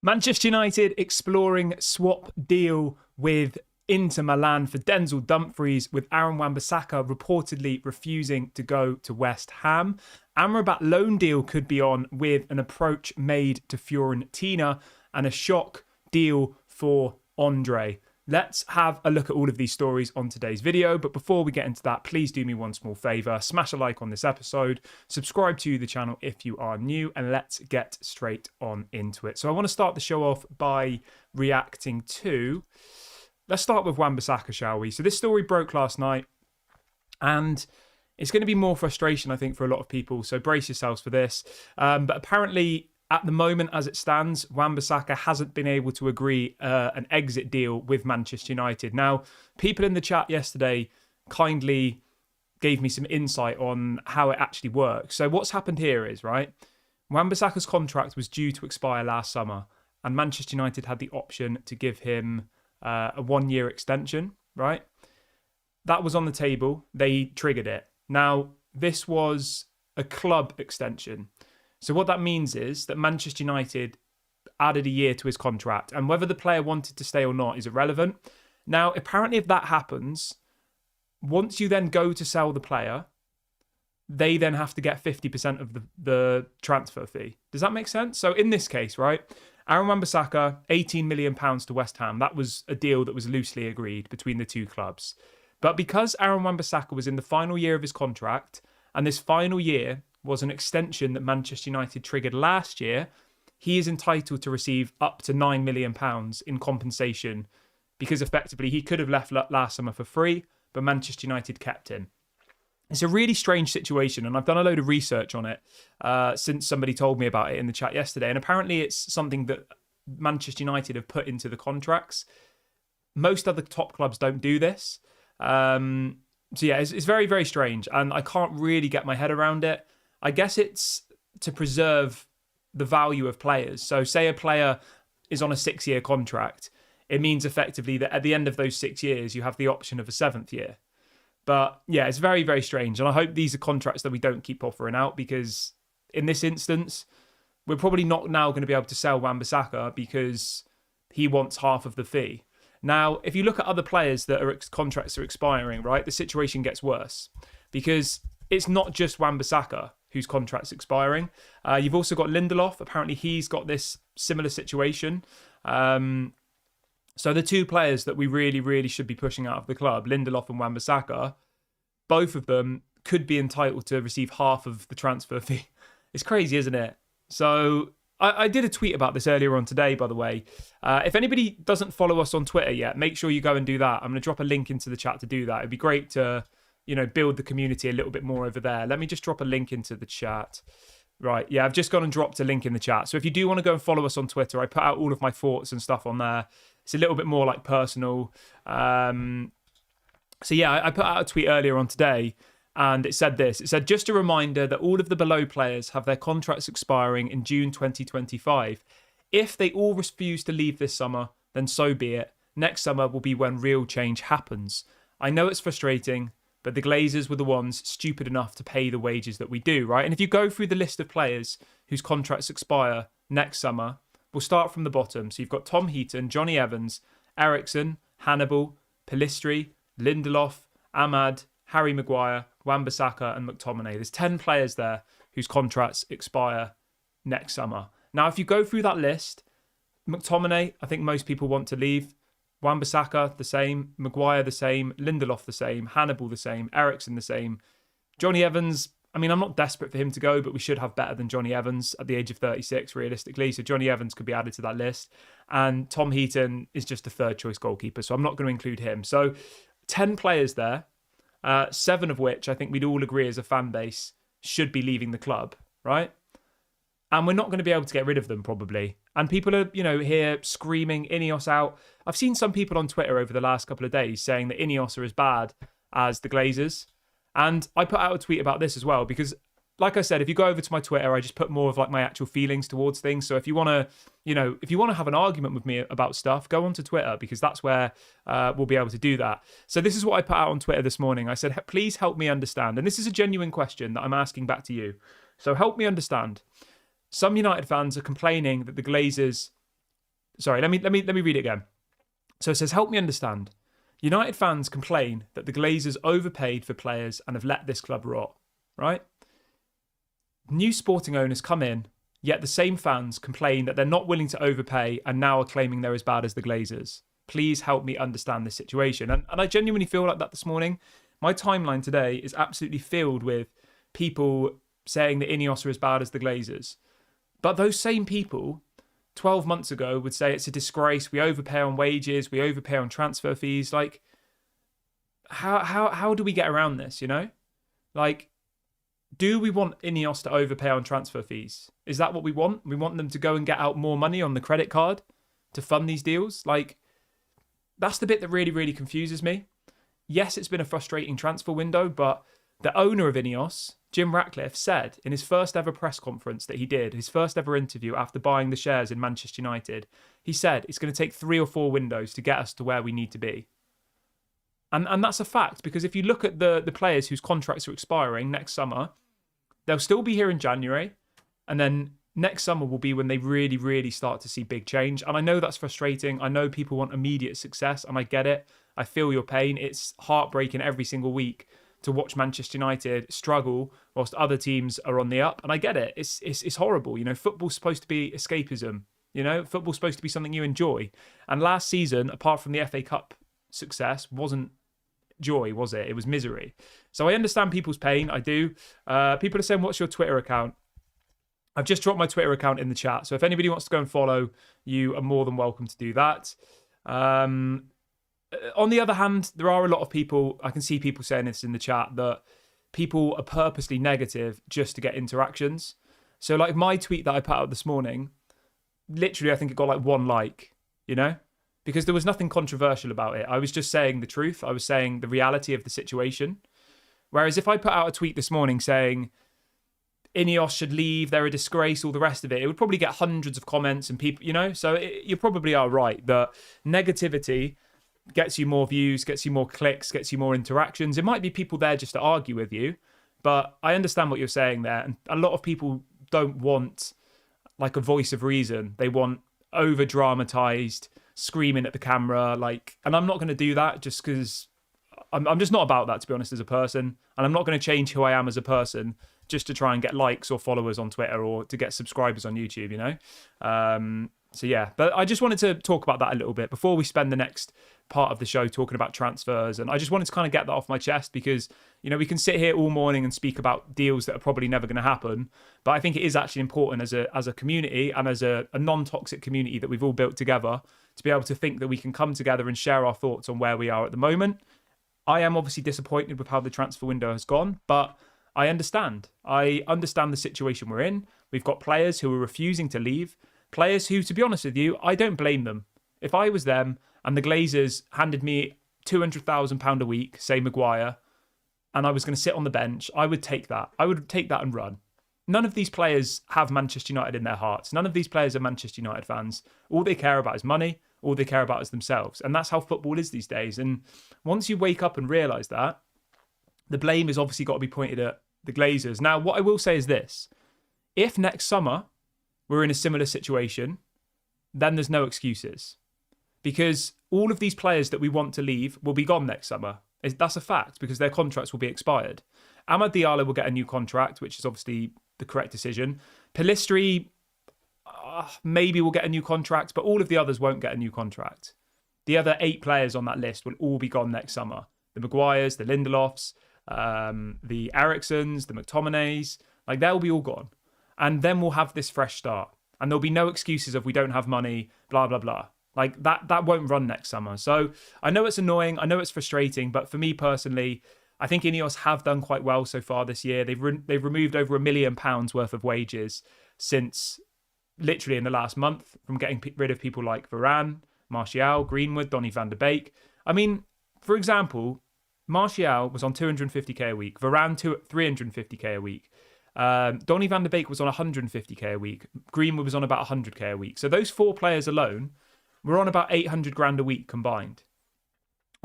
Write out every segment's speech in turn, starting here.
Manchester United exploring swap deal with Inter Milan for Denzel Dumfries, with Aaron Wan-Bissaka reportedly refusing to go to West Ham. Amrabat loan deal could be on, with an approach made to Fiorentina, and a shock deal for André. Let's have a look at all of these stories on today's video. But before we get into that, please do me one small favour. Smash a like on this episode. Subscribe to the channel if you are new. And let's get straight on into it. So I want to start the show off by reacting to... Let's start with Wan-Bissaka, shall we? So this story broke last night. And it's going to be more frustration, I think, for a lot of people. So brace yourselves for this. But apparently... At the moment, as it stands, Wan-Bissaka hasn't been able to agree an exit deal with Manchester United. Now, people in the chat yesterday kindly gave me some insight on how it actually works. So what's happened here is, right, Wan-Bissaka's contract was due to expire last summer, and Manchester United had the option to give him a one-year extension, right? That was on the table. They triggered it. Now, this was a club extension. So what that means is that Manchester United added a year to his contract, and whether the player wanted to stay or not is irrelevant. Now, apparently if that happens, once you then go to sell the player, they then have to get 50% of the transfer fee. Does that make sense? So in this case, right, Aaron Wan-Bissaka, £18 million to West Ham. That was a deal that was loosely agreed between the two clubs. But because Aaron Wan-Bissaka was in the final year of his contract, and this final year was an extension that Manchester United triggered last year, he is entitled to receive up to £9 million in compensation, because effectively he could have left last summer for free, but Manchester United kept him. It's a really strange situation, and I've done a load of research on it since somebody told me about it in the chat yesterday, and apparently it's something that Manchester United have put into the contracts. Most other top clubs don't do this. So yeah, it's very, very strange, and I can't really get my head around it. I guess it's to preserve the value of players. So say a player is on a 6-year contract. It means effectively that at the end of those 6 years, you have the option of a 7th year. But yeah, it's very, very strange. And I hope these are contracts that we don't keep offering out, because in this instance, we're probably not now going to be able to sell Wan-Bissaka because he wants half of the fee. Now, if you look at other players that are contracts are expiring, right, the situation gets worse, because it's not just Wan-Bissaka whose contract's expiring. You've also got Lindelof. Apparently he's got this similar situation. So the two players that we really, really should be pushing out of the club, Lindelof and Wan-Bissaka, both of them could be entitled to receive half of the transfer fee. It's crazy, isn't it? So I did a tweet about this earlier on today, by the way. If anybody doesn't follow us on Twitter yet, make sure you go and do that. I'm going to drop a link into the chat to do that. It'd be great to, build the community a little bit more over there. Let me just drop a link into the chat. Right, yeah, I've just gone and dropped a link in the chat. So if you do want to go and follow us on Twitter, I put out all of my thoughts and stuff on there. It's a little bit more like personal. So yeah, I put out a tweet earlier on today, and it said this. It said, just a reminder that all of the below players have their contracts expiring in June 2025. If they all refuse to leave this summer, then so be it. Next summer will be when real change happens. I know it's frustrating, but the Glazers were the ones stupid enough to pay the wages that we do, right? And if you go through the list of players whose contracts expire next summer, we'll start from the bottom. So you've got Tom Heaton, Johnny Evans, Ericsson, Hannibal, Pellistri, Lindelof, Ahmad, Harry Maguire, Wan-Bissaka and McTominay. There's 10 players there whose contracts expire next summer. Now, if you go through that list, McTominay, I think most people want to leave. Wan-Bissaka, the same. Maguire, the same. Lindelof, the same. Hannibal, the same. Ericsson, the same. Johnny Evans, I mean, I'm not desperate for him to go, but we should have better than Johnny Evans at the age of 36, realistically. So Johnny Evans could be added to that list. And Tom Heaton is just a third choice goalkeeper, so I'm not going to include him. So 10 players there, 7 of which I think we'd all agree as a fan base should be leaving the club, right? And we're not going to be able to get rid of them, probably. And people are, here screaming INEOS out. I've seen some people on Twitter over the last couple of days saying that INEOS are as bad as the Glazers. And I put out a tweet about this as well, because like I said, if you go over to my Twitter, I just put more of like my actual feelings towards things. So if you want to, if you want to have an argument with me about stuff, go onto Twitter, because that's where we'll be able to do that. So this is what I put out on Twitter this morning. I said, please help me understand. And this is a genuine question that I'm asking back to you. So help me understand. Some United fans are complaining that the Glazers Sorry, let me read it again. So it says, help me understand. United fans complain that the Glazers overpaid for players and have let this club rot, right? New sporting owners come in, yet the same fans complain that they're not willing to overpay and now are claiming they're as bad as the Glazers. Please help me understand this situation. And I genuinely feel like that this morning. My timeline today is absolutely filled with people saying that INEOS are as bad as the Glazers. But those same people 12 months ago would say it's a disgrace. We overpay on wages. We overpay on transfer fees. Like, how do we get around this, you know? Like, do we want INEOS to overpay on transfer fees? Is that what we want? We want them to go and get out more money on the credit card to fund these deals? Like, that's the bit that really, really confuses me. Yes, it's been a frustrating transfer window, but the owner of INEOS, Jim Ratcliffe, said in his first ever press conference that he did, his first ever interview after buying the shares in Manchester United, he said it's going to take 3 or 4 windows to get us to where we need to be. And that's a fact, because if you look at the players whose contracts are expiring next summer, they'll still be here in January, and then next summer will be when they really, really start to see big change. And I know that's frustrating. I know people want immediate success, and I get it. I feel your pain. It's heartbreaking every single week to watch Manchester United struggle whilst other teams are on the up. And I get it. It's horrible. You know, football's supposed to be escapism. You know, football's supposed to be something you enjoy. And last season, apart from the FA Cup success, wasn't joy, was it? It was misery. So I understand people's pain. I do. People are saying, what's your Twitter account? I've just dropped my Twitter account in the chat. So if anybody wants to go and follow, you are more than welcome to do that. On the other hand, there are a lot of people, I can see people saying this in the chat, that people are purposely negative just to get interactions. So like my tweet that I put out this morning, literally I think it got like 1 like, you know? Because there was nothing controversial about it. I was just saying the truth. I was saying the reality of the situation. Whereas if I put out a tweet this morning saying INEOS should leave, they're a disgrace, all the rest of it, it would probably get hundreds of comments and people, you know? So you probably are right that negativity gets you more views, gets you more clicks, gets you more interactions. It might be people there just to argue with you, but I understand what you're saying there. And a lot of people don't want like a voice of reason. They want over dramatized screaming at the camera, like, and I'm not going to do that just because I'm just not about that, to be honest, as a person. And I'm not going to change who I am as a person just to try and get likes or followers on Twitter or to get subscribers on YouTube, you know? So yeah, but I just wanted to talk about that a little bit before we spend the next part of the show talking about transfers. And I just wanted to kind of get that off my chest because, you know, we can sit here all morning and speak about deals that are probably never going to happen. But I think it is actually important as a community and as a non-toxic community that we've all built together to be able to think that we can come together and share our thoughts on where we are at the moment. I am obviously disappointed with how the transfer window has gone, but I understand. I understand the situation we're in. We've got players who are refusing to leave. Players who, to be honest with you, I don't blame them. If I was them and the Glazers handed me £200,000 a week, say Maguire, and I was going to sit on the bench, I would take that. I would take that and run. None of these players have Manchester United in their hearts. None of these players are Manchester United fans. All they care about is money. All they care about is themselves. And that's how football is these days. And once you wake up and realise that, the blame has obviously got to be pointed at the Glazers. Now, what I will say is this. If next summer we're in a similar situation, then there's no excuses. Because all of these players that we want to leave will be gone next summer. That's a fact, because their contracts will be expired. Amad Diallo will get a new contract, which is obviously the correct decision. Pellistri maybe will get a new contract, but all of the others won't get a new contract. The other 8 players on that list will all be gone next summer. The Maguires, the Lindelofs, the Ericssons, the McTominays, like they'll be all gone. And then we'll have this fresh start. And there'll be no excuses of we don't have money, blah, blah, blah. Like that won't run next summer. So I know it's annoying. I know it's frustrating. But for me personally, I think INEOS have done quite well so far this year. They've removed over £1 million worth of wages since literally in the last month from getting rid of people like Varane, Martial, Greenwood, Donny van de Beek. I mean, for example, Martial was on 250k a week. Varane 350k a week. Donny van de Beek was on 150k a week. Greenwood was on about 100k a week. So those 4 players alone were on about 800 grand a week combined.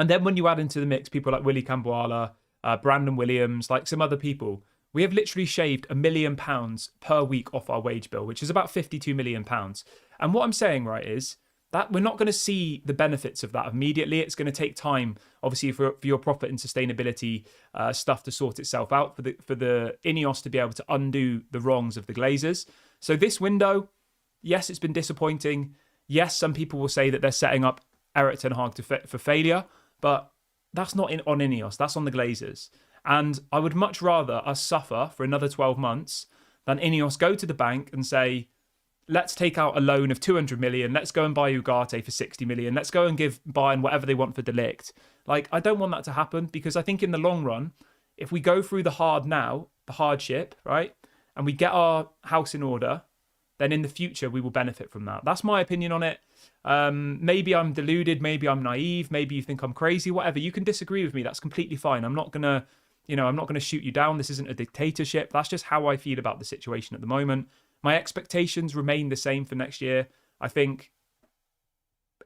And then when you add into the mix people like Willy Camboala, Brandon Williams, like some other people, we have literally shaved £1 million per week off our wage bill, which is about £52 million. And what I'm saying, right, is that we're not going to see the benefits of that immediately. It's going to take time, obviously, for your profit and sustainability stuff to sort itself out, for the INEOS to be able to undo the wrongs of the Glazers. So this window, yes, it's been disappointing. Yes, some people will say that they're setting up Erik ten Hag for failure, but that's not on INEOS. That's on the Glazers. And I would much rather us suffer for another 12 months than INEOS go to the bank and say, let's take out a loan of 200 million. Let's go and buy Ugarte for 60 million. Let's go and give Bayern whatever they want for De Ligt. Like, I don't want that to happen, because I think in the long run, if we go through the hardship, right, and we get our house in order, then in the future we will benefit from that. That's my opinion on it. Maybe I'm deluded. Maybe I'm naive. Maybe you think I'm crazy. Whatever. You can disagree with me. That's completely fine. I'm not gonna shoot you down. This isn't a dictatorship. That's just how I feel about the situation at the moment. My expectations remain the same for next year. I think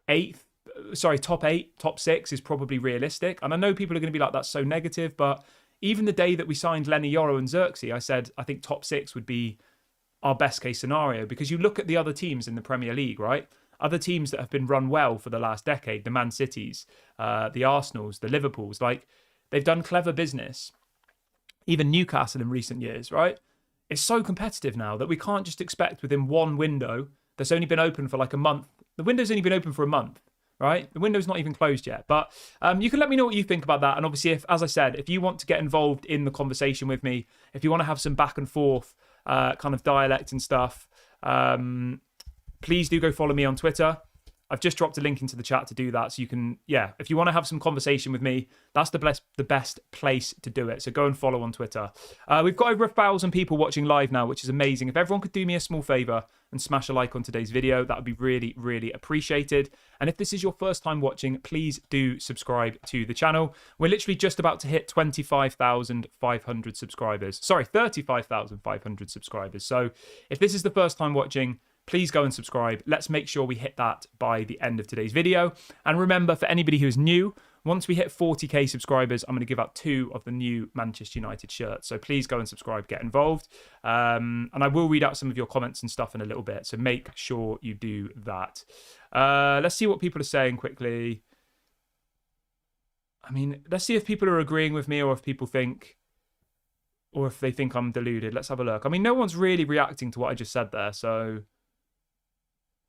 top 8, top 6 is probably realistic. And I know people are going to be like, that's so negative. But even the day that we signed Lenny Yoro and Xerxes, I said, I think top 6 would be our best case scenario. Because you look at the other teams in the Premier League, right? Other teams that have been run well for the last decade, the Man Cities, the Arsenals, the Liverpools, like, they've done clever business. Even Newcastle in recent years, right? It's so competitive now that we can't just expect within one window that's only been open for like a month. The window's only been open for a month, right? The window's not even closed yet. But you can let me know what you think about that. And obviously, as I said, if you want to get involved in the conversation with me, if you want to have some back and forth kind of dialect and stuff, please do go follow me on Twitter. I've just dropped a link into the chat to do that. So you can, if you want to have some conversation with me, that's the best place to do it. So go and follow on Twitter. We've got over 1,000 people watching live now, which is amazing. If everyone could do me a small favor and smash a like on today's video, that would be really, really appreciated. And if this is your first time watching, please do subscribe to the channel. We're literally just about to hit 25,500 subscribers. Sorry, 35,500 subscribers. So if this is the first time watching, please go and subscribe. Let's make sure we hit that by the end of today's video. And remember, for anybody who is new, once we hit 40k subscribers, I'm going to give out 2 of the new Manchester United shirts. So please go and subscribe, get involved. And I will read out some of your comments and stuff in a little bit. So make sure you do that. Let's see what people are saying quickly. I mean, let's see if people are agreeing with me, or if people think, or if they think I'm deluded. Let's have a look. I mean, no one's really reacting to what I just said there. So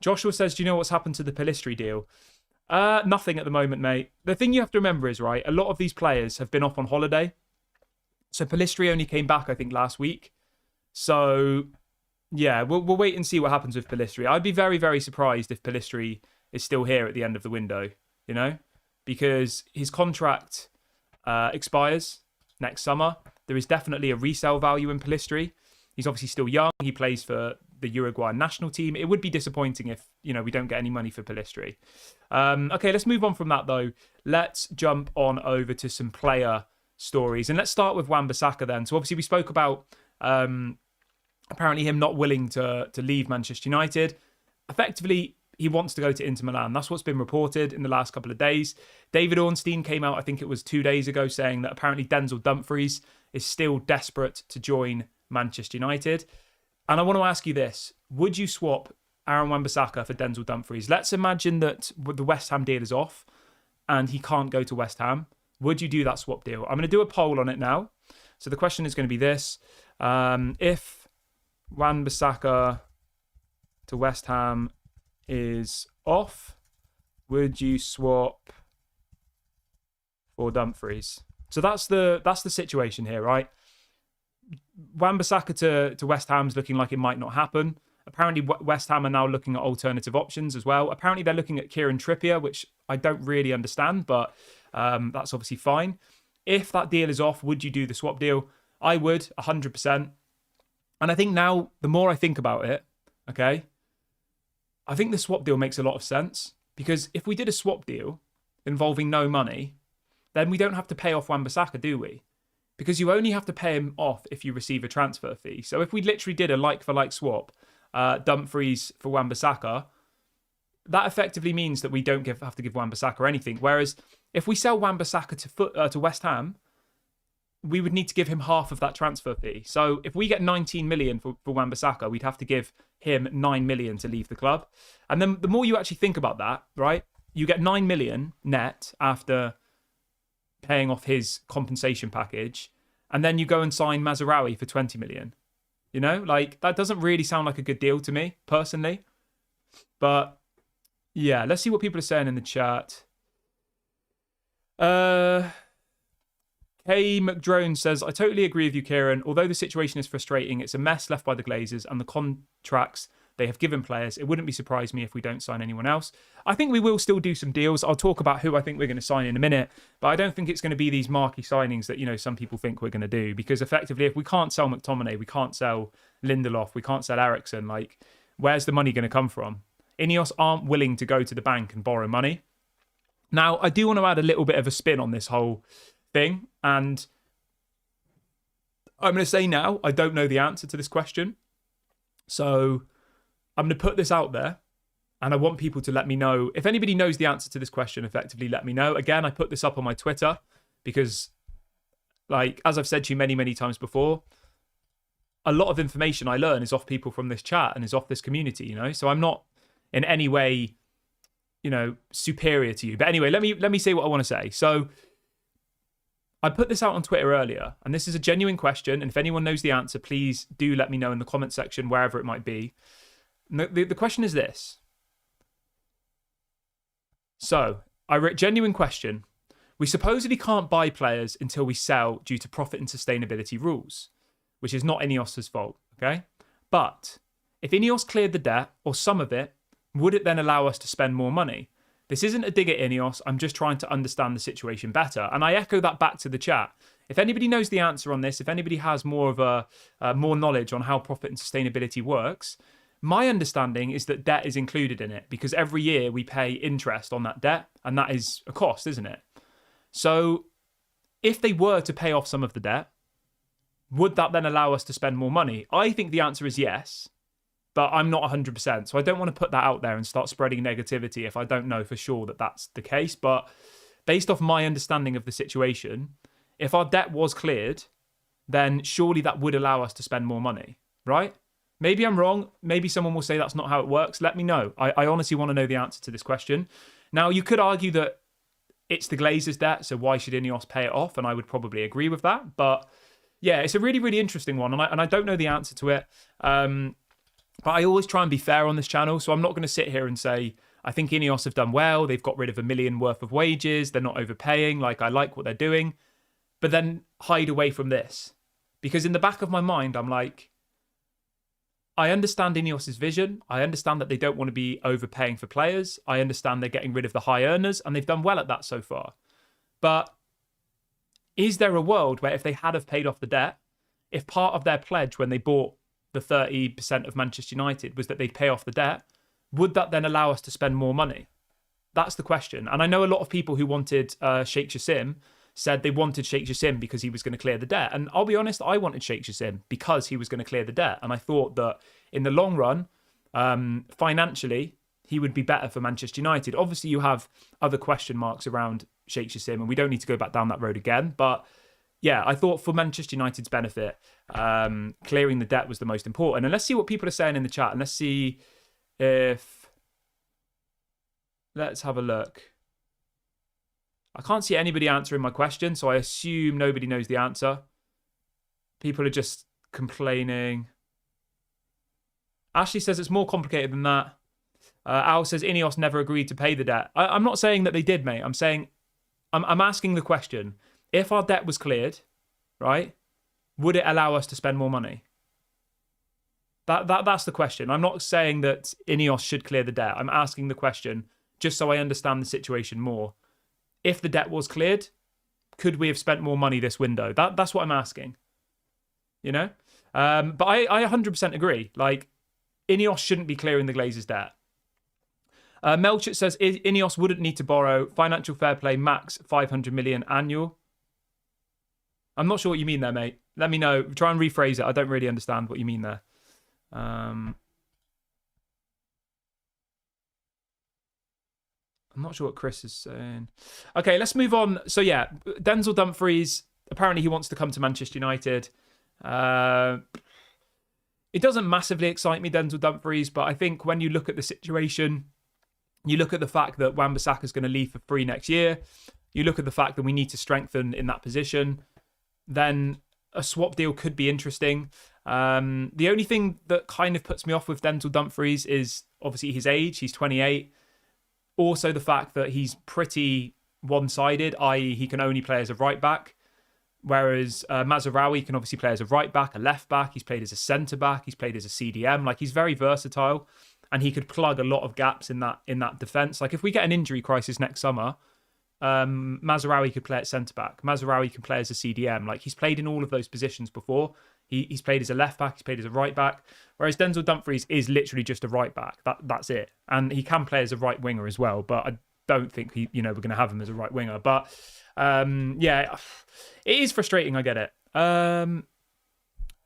Joshua says, do you know what's happened to the Pellistri deal? Nothing at the moment, mate. The thing you have to remember is, right, a lot of these players have been off on holiday. So Pellistri only came back, I think, last week. So, yeah, we'll wait and see what happens with Pellistri. I'd be very, very surprised if Pellistri is still here at the end of the window, you know? Because his contract expires next summer. There is definitely a resale value in Pellistri. He's obviously still young. He plays for the Uruguayan national team. It would be disappointing if, we don't get any money for Pellistri. Okay, let's move on from that, though. Let's jump on over to some player stories. And let's start with Wan-Bissaka then. So obviously we spoke about apparently him not willing to leave Manchester United. Effectively, he wants to go to Inter Milan. That's what's been reported in the last couple of days. David Ornstein came out, I think it was 2 days ago, saying that apparently Denzel Dumfries is still desperate to join Manchester United. And I want to ask you this. Would you swap Aaron Wan-Bissaka for Denzel Dumfries? Let's imagine that the West Ham deal is off and he can't go to West Ham. Would you do that swap deal? I'm going to do a poll on it now. So the question is going to be this. If Wan-Bissaka to West Ham is off, would you swap for Dumfries? So that's the situation here, right? Wan-Bissaka to West Ham's looking like it might not happen. Apparently, West Ham are now looking at alternative options as well. Apparently, they're looking at Kieran Trippier, which I don't really understand, but that's obviously fine. If that deal is off, would you do the swap deal? I would, 100%. And I think now, the more I think about it, okay, I think the swap deal makes a lot of sense. Because if we did a swap deal involving no money, then we don't have to pay off Wan-Bissaka, do we? Because you only have to pay him off if you receive a transfer fee. So if we literally did a like-for-like swap, Dumfries for Wan-Bissaka, that effectively means that we don't have to give Wan-Bissaka anything. Whereas if we sell Wan-Bissaka to West Ham, we would need to give him half of that transfer fee. So if we get 19 million for Wan-Bissaka, we'd have to give him 9 million to leave the club. And then the more you actually think about that, right, you get 9 million net after paying off his compensation package, and then you go and sign Mazraoui for 20 million. You know, like, that doesn't really sound like a good deal to me, personally. But, yeah, let's see what people are saying in the chat. K McDrone says, I totally agree with you, Kieran. Although the situation is frustrating, it's a mess left by the Glazers and the contracts they have given players. It wouldn't be surprised me if we don't sign anyone else. I think we will still do some deals. I'll talk about who I think we're going to sign in a minute, but I don't think it's going to be these marquee signings that, you know, some people think we're going to do, because effectively, if we can't sell McTominay, we can't sell Lindelof, we can't sell Eriksen, like, where's the money going to come from? INEOS aren't willing to go to the bank and borrow money. Now, I do want to add a little bit of a spin on this whole thing, and I'm going to say now, I don't know the answer to this question. So I'm going to put this out there, and I want people to let me know. If anybody knows the answer to this question, effectively let me know. Again, I put this up on my Twitter because, like, as I've said to you many, many times before, a lot of information I learn is off people from this chat and is off this community, you know? So I'm not in any way, you know, superior to you. But anyway, let me say what I want to say. So I put this out on Twitter earlier, and this is a genuine question. And if anyone knows the answer, please do let me know in the comment section, wherever it might be. The question is this. So, I wrote, genuine question. We supposedly can't buy players until we sell due to profit and sustainability rules, which is not INEOS' fault, okay? But if INEOS cleared the debt, or some of it, would it then allow us to spend more money? This isn't a dig at INEOS. I'm just trying to understand the situation better. And I echo that back to the chat. If anybody knows the answer on this, if anybody has more of more knowledge on how profit and sustainability works, my understanding is that debt is included in it, because every year we pay interest on that debt, and that is a cost, isn't it? So if they were to pay off some of the debt, would that then allow us to spend more money? I think the answer is yes, but I'm not 100%. So I don't want to put that out there and start spreading negativity if I don't know for sure that that's the case. But based off my understanding of the situation, if our debt was cleared, then surely that would allow us to spend more money, right? Maybe I'm wrong. Maybe someone will say that's not how it works. Let me know. I honestly want to know the answer to this question. Now, you could argue that it's the Glazers' debt, so why should INEOS pay it off? And I would probably agree with that. But yeah, it's a really, really interesting one, and I don't know the answer to it. But I always try and be fair on this channel, so I'm not going to sit here and say, I think INEOS have done well, they've got rid of $1 million worth of wages, they're not overpaying, like, I like what they're doing, but then hide away from this. Because in the back of my mind, I'm like, I understand INEOS' vision, I understand that they don't want to be overpaying for players, I understand they're getting rid of the high earners, and they've done well at that so far. But is there a world where if they had have paid off the debt, if part of their pledge when they bought the 30% of Manchester United was that they'd pay off the debt, would that then allow us to spend more money? That's the question. And I know a lot of people who wanted Sheikh Jassim said they wanted Sheikh Jassim because he was going to clear the debt. And I'll be honest, I wanted Sheikh Jassim because he was going to clear the debt. And I thought that in the long run, financially, he would be better for Manchester United. Obviously, you have other question marks around Sheikh Jassim, and we don't need to go back down that road again. But yeah, I thought for Manchester United's benefit, clearing the debt was the most important. And let's see what people are saying in the chat. And let's see if... Let's have a look. I can't see anybody answering my question, so I assume nobody knows the answer. People are just complaining. Ashley says it's more complicated than that. Al says INEOS never agreed to pay the debt. I'm not saying that they did, mate. I'm saying... I'm asking the question. If our debt was cleared, right, would it allow us to spend more money? That's the question. I'm not saying that INEOS should clear the debt. I'm asking the question just so I understand the situation more. If the debt was cleared, could we have spent more money this window? That's what I'm asking. You know? But I 100% agree. Like, INEOS shouldn't be clearing the Glazers' debt. Melchett says INEOS wouldn't need to borrow. Financial fair play max 500 million annual. I'm not sure what you mean there, mate. Let me know. Try and rephrase it. I don't really understand what you mean there. I'm not sure what Chris is saying. Okay, let's move on. So yeah, Denzel Dumfries, Apparently he wants to come to Manchester United. It doesn't massively excite me, Denzel Dumfries, but I think when you look at the situation, you look at the fact that Wan-Bissaka is going to leave for free next year, you look at the fact that we need to strengthen in that position, then a swap deal could be interesting. The only thing that kind of puts me off with Denzel Dumfries is obviously his age. He's 28. Also the fact that he's pretty one-sided, i.e. he can only play as a right back. Whereas Mazraoui can obviously play as a right back, a left back. He's played as a centre back. He's played as a CDM. Like, he's very versatile, and he could plug a lot of gaps in that defence. Like, if we get an injury crisis next summer, Mazraoui could play at centre back. Mazraoui can play as a CDM. Like, he's played in all of those positions before. He's played as a left back. He's played as a right back. Whereas Denzel Dumfries is literally just a right back. That's it. And he can play as a right winger as well. But I don't think we're going to have him as a right winger. But yeah, it is frustrating. I get it.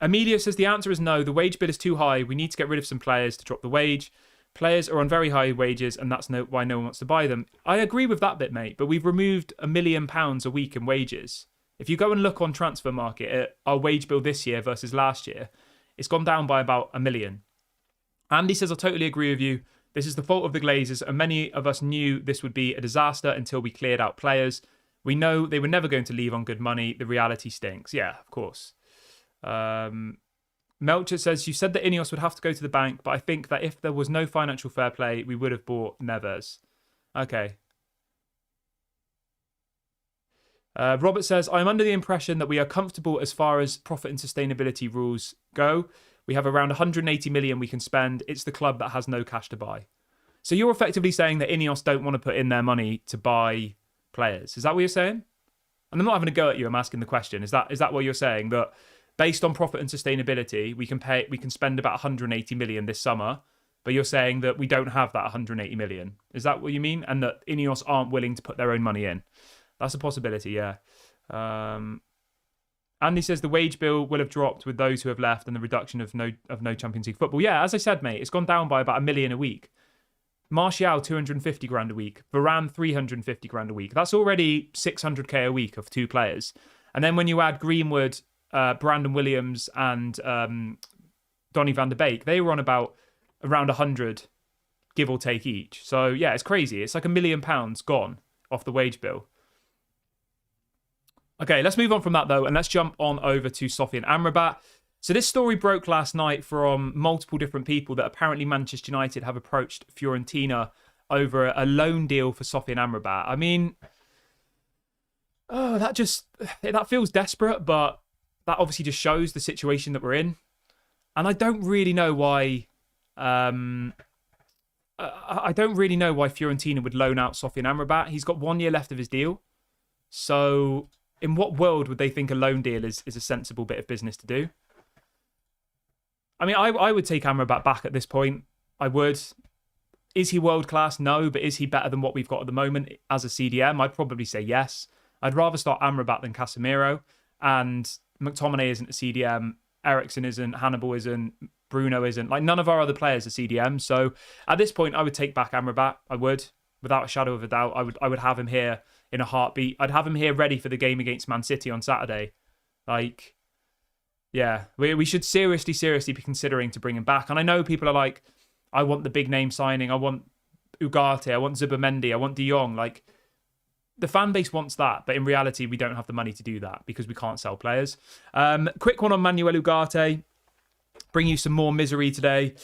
Emilio says the answer is no. The wage bill is too high. We need to get rid of some players to drop the wage. Players are on very high wages, and that's why no one wants to buy them. I agree with that bit, mate. But we've removed £1 million a week in wages. If you go and look on Transfer Market at our wage bill this year versus last year, it's gone down by about £1 million. Andy says, I totally agree with you. This is the fault of the Glazers, and many of us knew this would be a disaster until we cleared out players. We know they were never going to leave on good money. The reality stinks. Yeah, of course. Melcher says, you said that INEOS would have to go to the bank, but I think that if there was no financial fair play, we would have bought Neves. Okay. Robert says, I'm under the impression that we are comfortable as far as profit and sustainability rules go. We have around 180 million we can spend. It's the club that has no cash to buy. So you're effectively saying that INEOS don't want to put in their money to buy players. Is that what you're saying? And I'm not having a go at you. I'm asking the question. Is that what you're saying? That based on profit and sustainability, we can spend about 180 million this summer, but you're saying that we don't have that 180 million. Is that what you mean? And that INEOS aren't willing to put their own money in? That's a possibility, yeah. Andy says the wage bill will have dropped with those who have left and the reduction of no Champions League football. Yeah, as I said, mate, it's gone down by about £1 million a week. Martial, 250 grand a week. Varane, 350 grand a week. That's already 600k a week of two players. And then when you add Greenwood, Brandon Williams and Donny van der Beek, they were on about around 100, give or take each. So yeah, it's crazy. It's like £1 million gone off the wage bill. Okay, let's move on from that though, and let's jump on over to Sofyan Amrabat. So this story broke last night from multiple different people that apparently Manchester United have approached Fiorentina over a loan deal for Sofyan Amrabat. I mean, that feels desperate, but that obviously just shows the situation that we're in. And I don't really know why. I don't really know why Fiorentina would loan out Sofyan Amrabat. He's got 1 year left of his deal. So in what world would they think a loan deal is a sensible bit of business to do? I mean, I would take Amrabat back at this point. I would. Is he world class? No, but is he better than what we've got at the moment as a CDM? I'd probably say yes. I'd rather start Amrabat than Casemiro. And McTominay isn't a CDM. Eriksen isn't. Hannibal isn't. Bruno isn't. Like, none of our other players are CDM. So at this point, I would take back Amrabat. I would. Without a shadow of a doubt. I would have him here in a heartbeat. I'd have him here ready for the game against Man City on Saturday. Like, yeah, we should seriously be considering to bring him back. And I know people are like, I want the big name signing. I want Ugarte. I want Zubimendi. I want De Jong. Like, the fan base wants that. But in reality, we don't have the money to do that because we can't sell players. Quick one on Manuel Ugarte. Bring you some more misery today.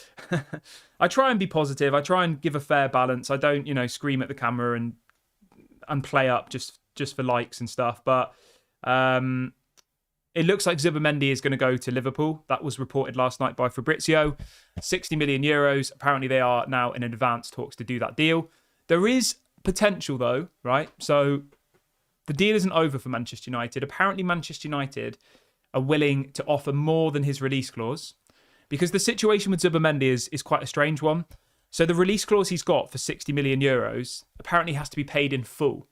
I try and be positive. I try and give a fair balance. I don't, scream at the camera and play up just for likes and stuff. But it looks like Zubimendi is going to go to Liverpool. That was reported last night by Fabrizio. 60 million euros. Apparently they are now in advanced talks to do that deal. There is potential though, right? So the deal isn't over for Manchester United. Apparently Manchester United are willing to offer more than his release clause because the situation with Zubimendi is quite a strange one. So the release clause he's got for 60 million euros apparently has to be paid in full.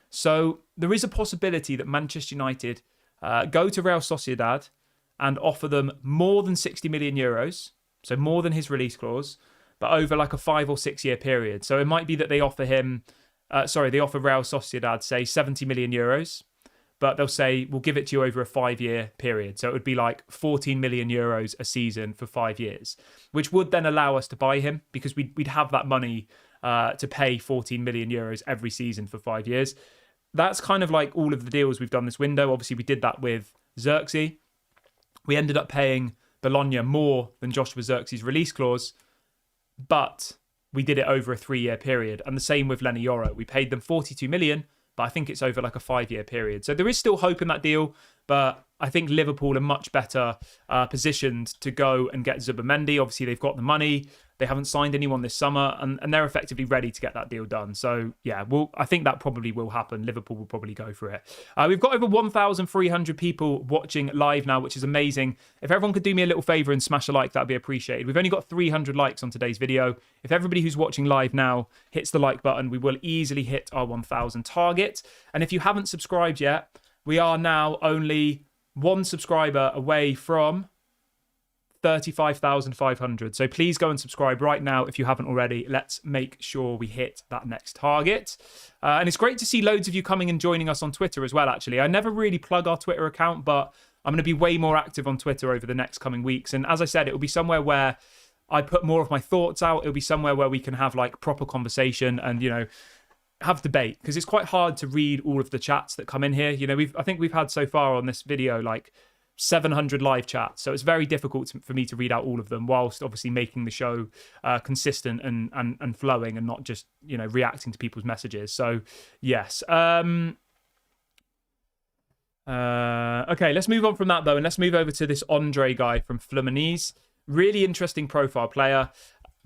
So there is a possibility that Manchester United go to Real Sociedad and offer them more than 60 million euros, so more than his release clause, but over like a 5 or 6 year period. So it might be that they offer him, they offer Real Sociedad, say 70 million euros, but they'll say, we'll give it to you over a 5-year period. So it would be like 14 million euros a season for 5 years, which would then allow us to buy him because we'd have that money to pay 14 million euros every season for 5 years. That's kind of like all of the deals we've done this window. Obviously, we did that with Xerxes. We ended up paying Bologna more than Joshua Xerxes' release clause, but we did it over a 3-year period. And the same with Lenny Yoro. We paid them 42 million, but I think it's over like a 5-year period. So there is still hope in that deal, but I think Liverpool are much better positioned to go and get Zubimendi. Obviously, they've got the money. They haven't signed anyone this summer, and they're effectively ready to get that deal done. So, yeah, I think that probably will happen. Liverpool will probably go for it. We've got over 1,300 people watching live now, which is amazing. If everyone could do me a little favour and smash a like, that would be appreciated. We've only got 300 likes on today's video. If everybody who's watching live now hits the like button, we will easily hit our 1,000 target. And if you haven't subscribed yet, we are now only one subscriber away from 35,500. So please go and subscribe right now if you haven't already. Let's make sure we hit that next target. And it's great to see loads of you coming and joining us on Twitter as well, actually. I never really plug our Twitter account, but I'm going to be way more active on Twitter over the next coming weeks. And as I said, it will be somewhere where I put more of my thoughts out. It'll be somewhere where we can have like proper conversation and, you know, have debate, because it's quite hard to read all of the chats that come in here. You know, I think we've had so far on this video like 700 live chats, so it's very difficult for me to read out all of them, whilst obviously making the show consistent and flowing, and not just, you know, reacting to people's messages. So yes, okay, let's move on from that though, and let's move over to this André guy from Fluminense. Really interesting profile player.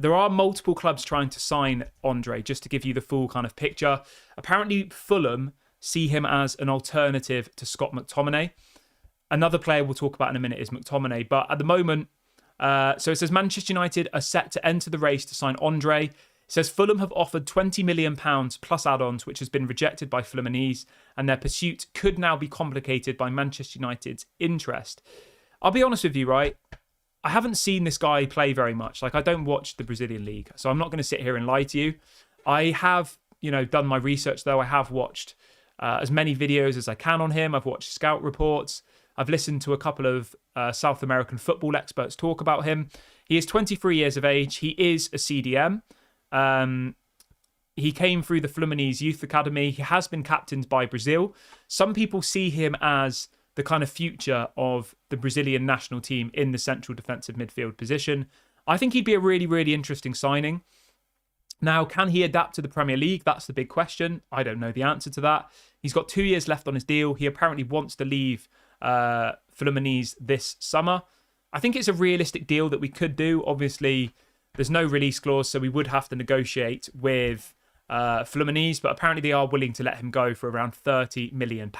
There are multiple clubs trying to sign André, just to give you the full kind of picture. Apparently Fulham see him as an alternative to Scott McTominay. Another player we'll talk about in a minute is McTominay. But at the moment, so it says Manchester United are set to enter the race to sign André. It says Fulham have offered £20 million plus add-ons, which has been rejected by Fluminense, and their pursuit could now be complicated by Manchester United's interest. I'll be honest with you, right? I haven't seen this guy play very much. Like, I don't watch the Brazilian league, so I'm not going to sit here and lie to you. I have, you know, done my research though. I have watched as many videos as I can on him. I've watched scout reports. I've listened to a couple of South American football experts talk about him. He is 23 years of age. He is a CDM. He came through the Fluminense Youth Academy. He has been captained by Brazil. Some people see him as the kind of future of the Brazilian national team in the central defensive midfield position. I think he'd be a really, really interesting signing. Now, can he adapt to the Premier League? That's the big question. I don't know the answer to that. He's got 2 years left on his deal. He apparently wants to leave Fluminense this summer. I think it's a realistic deal that we could do. Obviously, there's no release clause, so we would have to negotiate with Fluminense, but apparently they are willing to let him go for around £30 million.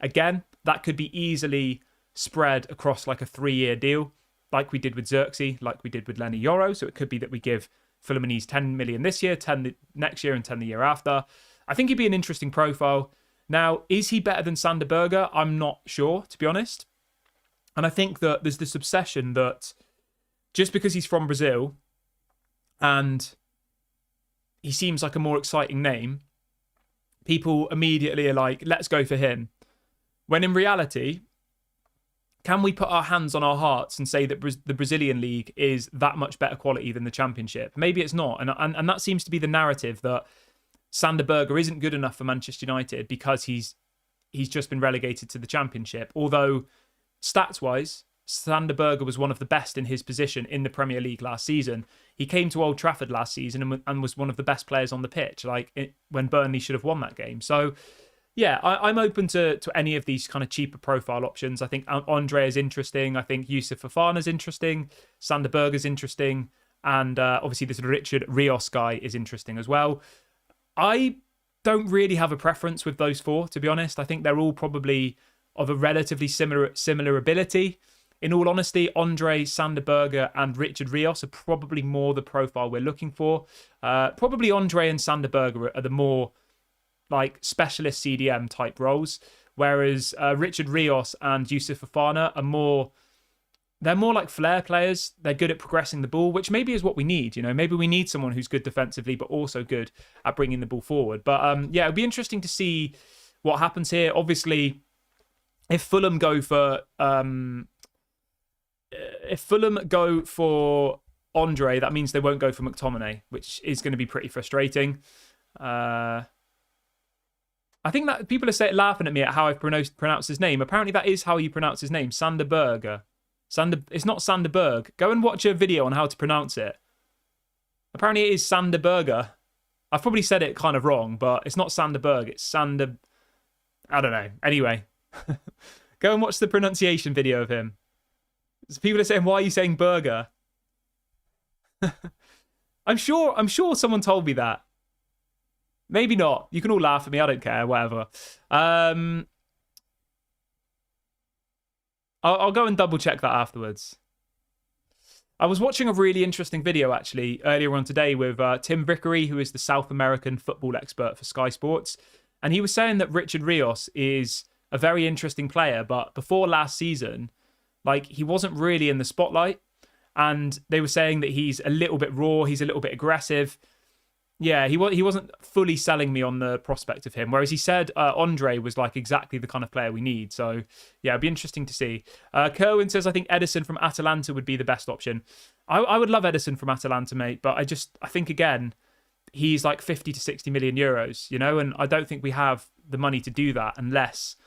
Again, that could be easily spread across like a 3-year deal, like we did with Xerxes, like we did with Lenny Yoro. So it could be that we give Fluminense 10 million this year, 10 the next year, and 10 the year after. I think he'd be an interesting profile. Now, is he better than Sander Berge? I'm not sure, to be honest. And I think that there's this obsession that just because he's from Brazil and he seems like a more exciting name, people immediately are like, let's go for him. When in reality, can we put our hands on our hearts and say that the Brazilian league is that much better quality than the Championship? Maybe it's not. And that seems to be the narrative, that Sander Berge isn't good enough for Manchester United because he's just been relegated to the Championship. Although, stats-wise, Sander Berge was one of the best in his position in the Premier League last season. He came to Old Trafford last season and was one of the best players on the pitch, when Burnley should have won that game. So, yeah, I'm open to any of these kind of cheaper profile options. I think André is interesting. I think Yusuf Fofana's interesting. Sander Berge is interesting. And obviously this Richard Rios guy is interesting as well. I don't really have a preference with those four, to be honest. I think they're all probably of a relatively similar ability. In all honesty, André, Sander Berge and Richard Rios are probably more the profile we're looking for. Probably André and Sander Berge are the more like specialist CDM type roles, whereas Richard Rios and Yusuf Fofana are they're more like flair players. They're good at progressing the ball, which maybe is what we need. You know, maybe we need someone who's good defensively, but also good at bringing the ball forward. But yeah, it'll be interesting to see what happens here. Obviously, if Fulham go for André, that means they won't go for McTominay, which is going to be pretty frustrating. I think that people are laughing at me at how I've pronounced his name. Apparently, that is how you pronounce his name, Sanderberger. It's not Sanderberg. Go and watch a video on how to pronounce it. Apparently, it is Sanderberger. I've probably said it kind of wrong, but it's not Sanderberg. It's Sander. I don't know. Anyway, go and watch the pronunciation video of him. So people are saying, "Why are you saying burger?" I'm sure someone told me that. Maybe not. You can all laugh at me. I don't care. Whatever. I'll go and double check that afterwards. I was watching a really interesting video actually earlier on today with Tim Vickery, who is the South American football expert for Sky Sports, and he was saying that Richard Rios is a very interesting player, but before last season, like, he wasn't really in the spotlight, and they were saying that he's a little bit raw, he's a little bit aggressive. Yeah, he wasn't fully selling me on the prospect of him. Whereas he said André was like exactly the kind of player we need. So yeah, it'd be interesting to see. Kerwin says, I think Edison from Atalanta would be the best option. I would love Edison from Atalanta, mate. But I think again, he's like 50 to 60 million euros, you know, and I don't think we have the money to do that unless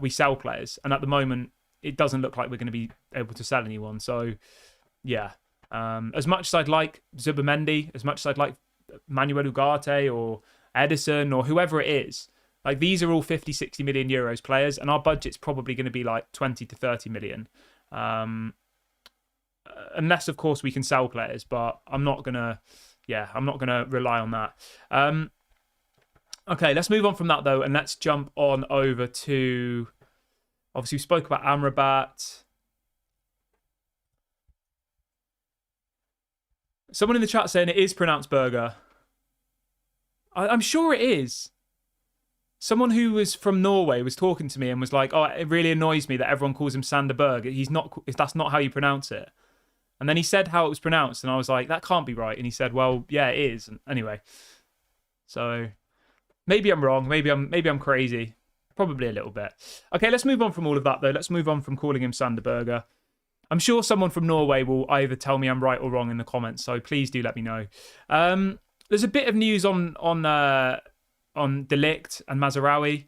we sell players. And at the moment, it doesn't look like we're going to be able to sell anyone. So yeah, as much as I'd like Zubimendi, as much as I'd like Manuel Ugarte or Edison or whoever it is, like, these are all 50, 60 million euros players, and our budget's probably going to be like 20 to 30 million. Unless, of course, we can sell players, but I'm not going to rely on that. Okay, let's move on from that, though, and let's jump on over to, obviously, we spoke about Amrabat. Someone in the chat saying it is pronounced burger. I'm sure it is. Someone who was from Norway was talking to me and was like, "Oh, it really annoys me that everyone calls him Sanderberg. That's not how you pronounce it." And then he said how it was pronounced, and I was like, "That can't be right." And he said, "Well, yeah, it is." And anyway, so maybe I'm wrong. Maybe I'm crazy. Probably a little bit. Okay, let's move on from all of that, though. Let's move on from calling him Sanderberger. I'm sure someone from Norway will either tell me I'm right or wrong in the comments, so please do let me know. There's a bit of news on De Ligt and Mazraoui,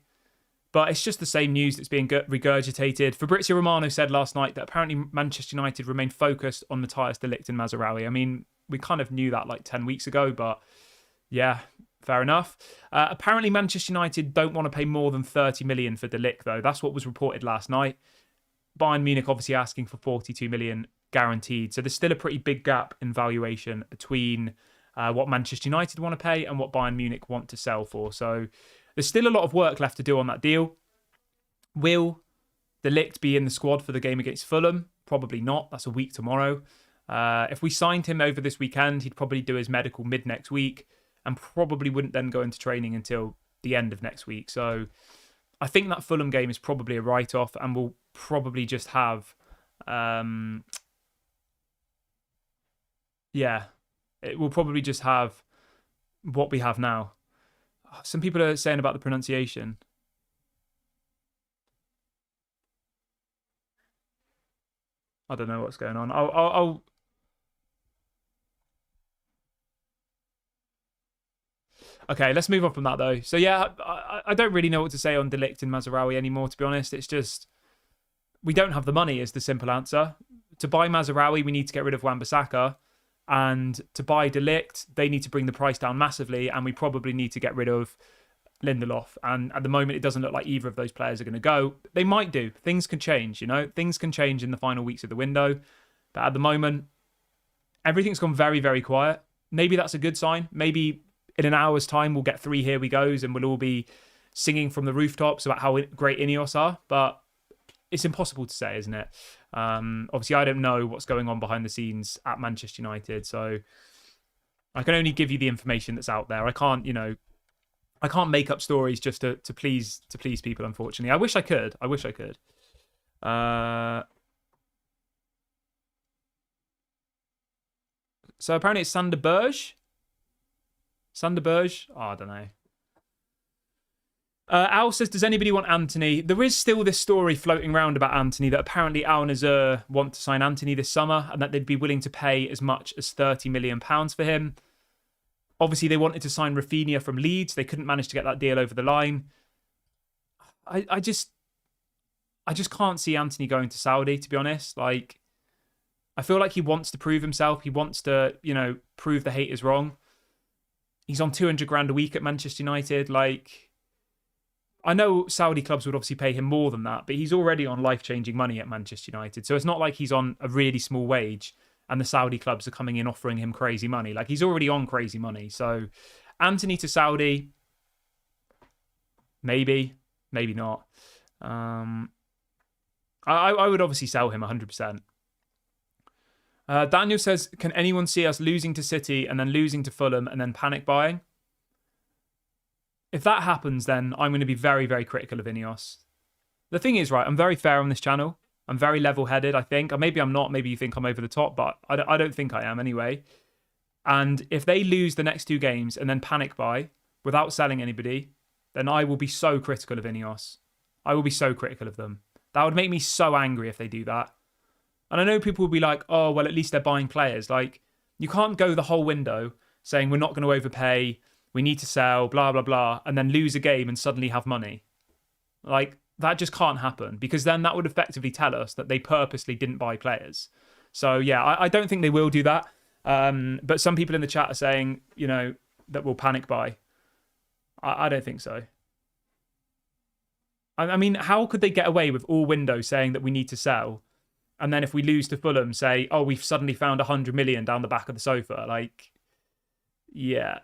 but it's just the same news that's being regurgitated. Fabrizio Romano said last night that apparently Manchester United remain focused on Matthias De Ligt and Mazraoui. I mean, we kind of knew that like 10 weeks ago, but yeah, fair enough. Apparently Manchester United don't want to pay more than 30 million for De Ligt, though. That's what was reported last night. Bayern Munich obviously asking for 42 million guaranteed. So there's still a pretty big gap in valuation between what Manchester United want to pay and what Bayern Munich want to sell for. So there's still a lot of work left to do on that deal. Will De Ligt be in the squad for the game against Fulham? Probably not. That's a week tomorrow. If we signed him over this weekend, he'd probably do his medical mid next week and probably wouldn't then go into training until the end of next week. So I think that Fulham game is probably a write-off, and we'll probably just have, it will probably just have what we have now. Some people are saying about the pronunciation. I don't know what's going on. I'll Okay, let's move on from that, though. So, yeah, I don't really know what to say on De Ligt and Mazraoui anymore, to be honest. It's just, we don't have the money is the simple answer. To buy Mazraoui, we need to get rid of Wan-Bissaka. And to buy De Ligt, they need to bring the price down massively, and we probably need to get rid of Lindelof. And at the moment, it doesn't look like either of those players are going to go. They might do. Things can change, you know? Things can change in the final weeks of the window. But at the moment, everything's gone very, very quiet. Maybe that's a good sign. Maybe in an hour's time, we'll get 3 here we goes and we'll all be singing from the rooftops about how great INEOS are. But it's impossible to say, isn't it? Obviously, I don't know what's going on behind the scenes at Manchester United. So I can only give you the information that's out there. I can't make up stories just to please people, unfortunately. I wish I could. So apparently it's Sanderberg. Oh, I don't know. Al says, does anybody want Antony? There is still this story floating around about Antony that apparently Al Nassr want to sign Antony this summer and that they'd be willing to pay as much as £30 million for him. Obviously, they wanted to sign Rafinha from Leeds. They couldn't manage to get that deal over the line. I just can't see Antony going to Saudi, to be honest. Like, I feel like he wants to prove himself. He wants to, prove the haters wrong. He's on 200 grand a week at Manchester United. Like, I know Saudi clubs would obviously pay him more than that, but he's already on life-changing money at Manchester United. So it's not like he's on a really small wage and the Saudi clubs are coming in offering him crazy money. Like, he's already on crazy money. So Antony to Saudi, maybe not. I would obviously sell him 100%. Daniel says, can anyone see us losing to City and then losing to Fulham and then panic buying? If that happens, then I'm going to be very, very critical of INEOS. The thing is, right, I'm very fair on this channel. I'm very level-headed, I think. Or maybe I'm not. Maybe you think I'm over the top, but I don't think I am anyway. And if they lose the next 2 games and then panic buy without selling anybody, then I will be so critical of INEOS. I will be so critical of them. That would make me so angry if they do that. And I know people will be like, oh, well, at least they're buying players. Like, you can't go the whole window saying we're not going to overpay, we need to sell, blah, blah, blah, and then lose a game and suddenly have money. Like, that just can't happen, because then that would effectively tell us that they purposely didn't buy players. So, yeah, I don't think they will do that. But some people in the chat are saying, that we'll panic buy. I don't think so. I mean, how could they get away with all windows saying that we need to sell? And then if we lose to Fulham, say, oh, we've suddenly found 100 million down the back of the sofa. Like, yeah,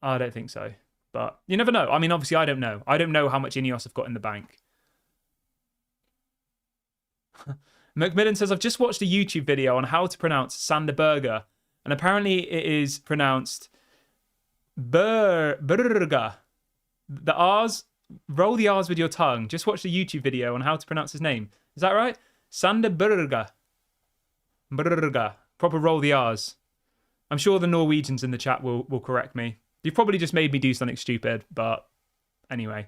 I don't think so. But you never know. I mean, obviously, I don't know. I don't know how much INEOS have got in the bank. Macmillan says, I've just watched a YouTube video on how to pronounce Sander Berger. And apparently it is pronounced Berger. The R's, roll the R's with your tongue. Just watch the YouTube video on how to pronounce his name. Is that right? Sander Berger. Berger. Proper roll the R's. I'm sure the Norwegians in the chat will correct me. You've probably just made me do something stupid, but anyway.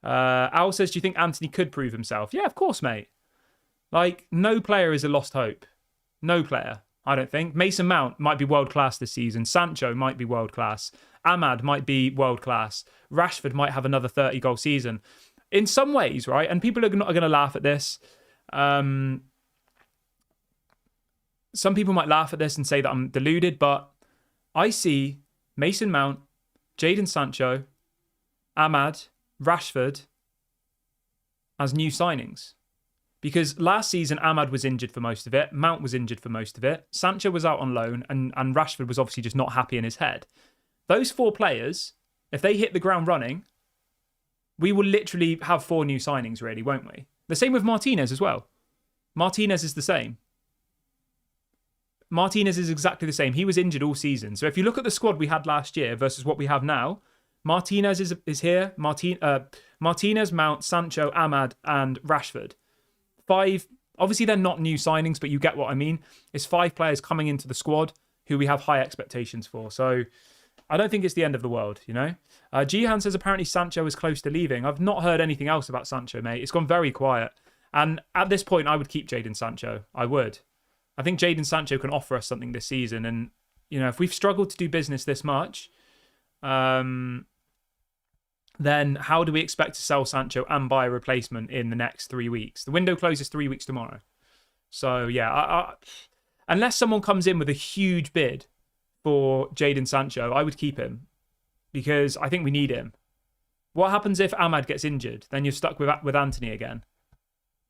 Al says, do you think Antony could prove himself? Yeah, of course, mate. Like, no player is a lost hope. No player, I don't think. Mason Mount might be world-class this season. Sancho might be world-class. Ahmad might be world-class. Rashford might have another 30-goal season. In some ways, right, and people are going to laugh at this. Some people might laugh at this and say that I'm deluded, but I see Mason Mount, Jadon Sancho, Ahmad, Rashford as new signings. Because last season, Ahmad was injured for most of it. Mount was injured for most of it. Sancho was out on loan, and Rashford was obviously just not happy in his head. Those 4 players, if they hit the ground running, we will literally have 4 new signings, really, won't we? The same with Martinez as well. Martinez is the same. Martinez is exactly the same. He was injured all season. So if you look at the squad we had last year versus what we have now, Martinez is here. Martinez, Mount, Sancho, Ahmad, and Rashford. 5, obviously they're not new signings, but you get what I mean. It's 5 players coming into the squad who we have high expectations for. So I don't think it's the end of the world, Jihan says apparently Sancho is close to leaving. I've not heard anything else about Sancho, mate. It's gone very quiet. And at this point, I would keep Jadon Sancho. I would. I think Jadon Sancho can offer us something this season. And, if we've struggled to do business this much, then how do we expect to sell Sancho and buy a replacement in the next 3 weeks? The window closes 3 weeks tomorrow. So, yeah, unless someone comes in with a huge bid for Jadon Sancho, I would keep him because I think we need him. What happens if Ahmad gets injured? Then you're stuck with Antony again.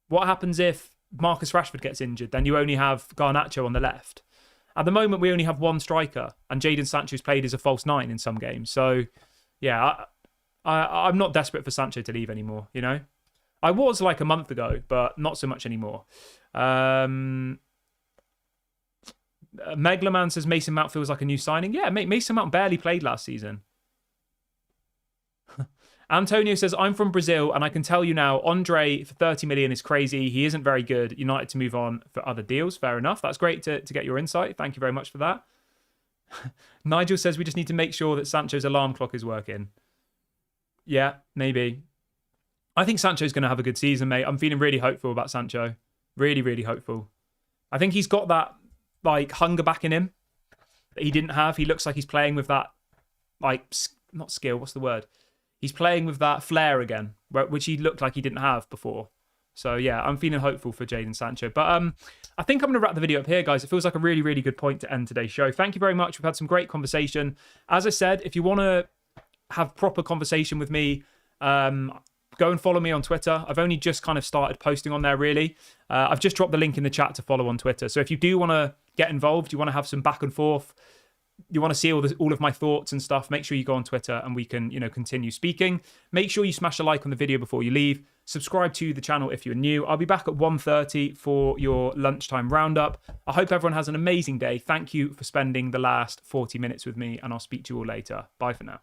What happens if Marcus Rashford gets injured? Then you only have Garnacho on the left. At the moment, we only have 1 striker, and Jadon Sancho's played as a false 9 in some games. So, yeah, I'm not desperate for Sancho to leave anymore, I was like a month ago, but not so much anymore. Meglaman says Mason Mount feels like a new signing. Yeah, Mason Mount barely played last season. Antonio says, I'm from Brazil, and I can tell you now, André for 30 million is crazy. He isn't very good. United to move on for other deals. Fair enough. That's great to get your insight. Thank you very much for that. Nigel says we just need to make sure that Sancho's alarm clock is working. Yeah, maybe. I think Sancho's going to have a good season, mate. I'm feeling really hopeful about Sancho. Really, really hopeful. I think he's got that like hunger back in him that he didn't have. He looks like he's playing with that, like, not skill, what's the word? He's playing with that flair again, which he looked like he didn't have before. So yeah, I'm feeling hopeful for Jadon Sancho. But I think I'm going to wrap the video up here, guys. It feels like a really, really good point to end today's show. Thank you very much. We've had some great conversation. As I said, if you want to have proper conversation with me, go and follow me on Twitter. I've only just kind of started posting on there, really. I've just dropped the link in the chat to follow on Twitter. So if you do want to get involved, you want to have some back and forth, you want to see all of my thoughts and stuff, make sure you go on Twitter and we can, continue speaking. Make sure you smash a like on the video before you leave. Subscribe to the channel if you're new. I'll be back at 1:30 for your lunchtime roundup. I hope everyone has an amazing day. Thank you for spending the last 40 minutes with me, and I'll speak to you all later. Bye for now.